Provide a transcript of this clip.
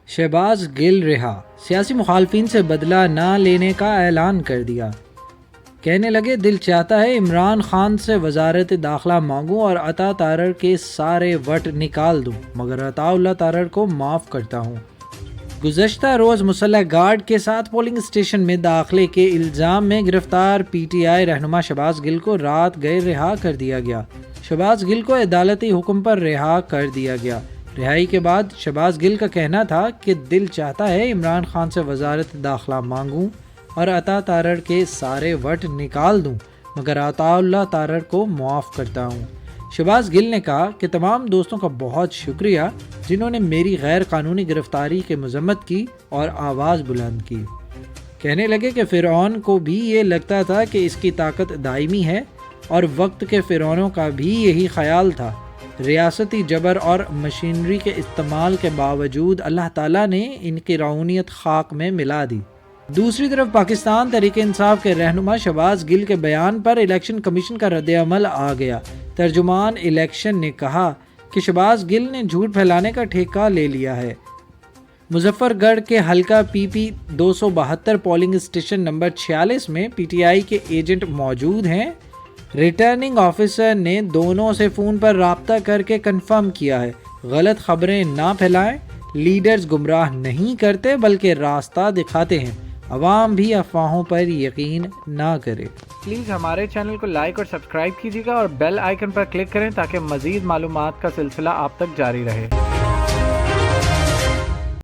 شہباز گل رہا، سیاسی مخالفین سے بدلہ نہ لینے کا اعلان کر دیا۔ کہنے لگے دل چاہتا ہے عمران خان سے وزارت داخلہ مانگوں اور عطا تارڑ کے سارے وٹ نکال دوں، مگر عطا اللہ تارڑ کو معاف کرتا ہوں۔ گزشتہ روز مسلح گارڈ کے ساتھ پولنگ اسٹیشن میں داخلے کے الزام میں گرفتار پی ٹی آئی رہنما شہباز گل کو رات گئے رہا کر دیا گیا۔ شہباز گل کو عدالتی حکم پر رہا کر دیا گیا۔ رہائی کے بعد شہباز گل کا کہنا تھا کہ دل چاہتا ہے عمران خان سے وزارت داخلہ مانگوں اور عطا تارڑ کے سارے وٹ نکال دوں، مگر عطا اللہ تارڑ کو معاف کرتا ہوں۔ شہباز گل نے کہا کہ تمام دوستوں کا بہت شکریہ جنہوں نے میری غیر قانونی گرفتاری کی مذمت کی اور آواز بلند کی۔ کہنے لگے کہ فرعون کو بھی یہ لگتا تھا کہ اس کی طاقت دائمی ہے اور وقت کے فرعونوں کا بھی یہی خیال تھا۔ ریاستی جبر اور مشینری کے استعمال کے باوجود اللہ تعالیٰ نے ان کی رعونیت خاک میں ملا دی۔ دوسری طرف پاکستان تحریک انصاف کے رہنما شہباز گل کے بیان پر الیکشن کمیشن کا رد عمل آ گیا۔ ترجمان الیکشن نے کہا کہ شہباز گل نے جھوٹ پھیلانے کا ٹھیکہ لے لیا ہے۔ مظفر گڑھ کے حلقہ پی پی 272 پولنگ اسٹیشن نمبر 46 میں پی ٹی آئی کے ایجنٹ موجود ہیں۔ ریٹرننگ آفیسر نے دونوں سے فون پر رابطہ کر کے کنفرم کیا ہے، غلط خبریں نہ پھیلائیں، لیڈرز گمراہ نہیں کرتے بلکہ راستہ دکھاتے ہیں، عوام بھی افواہوں پر یقین نہ کرے۔ پلیز ہمارے چینل کو لائک اور سبسکرائب کیجیے گا اور بیل آئیکن پر کلک کریں تاکہ مزید معلومات کا سلسلہ آپ تک جاری رہے۔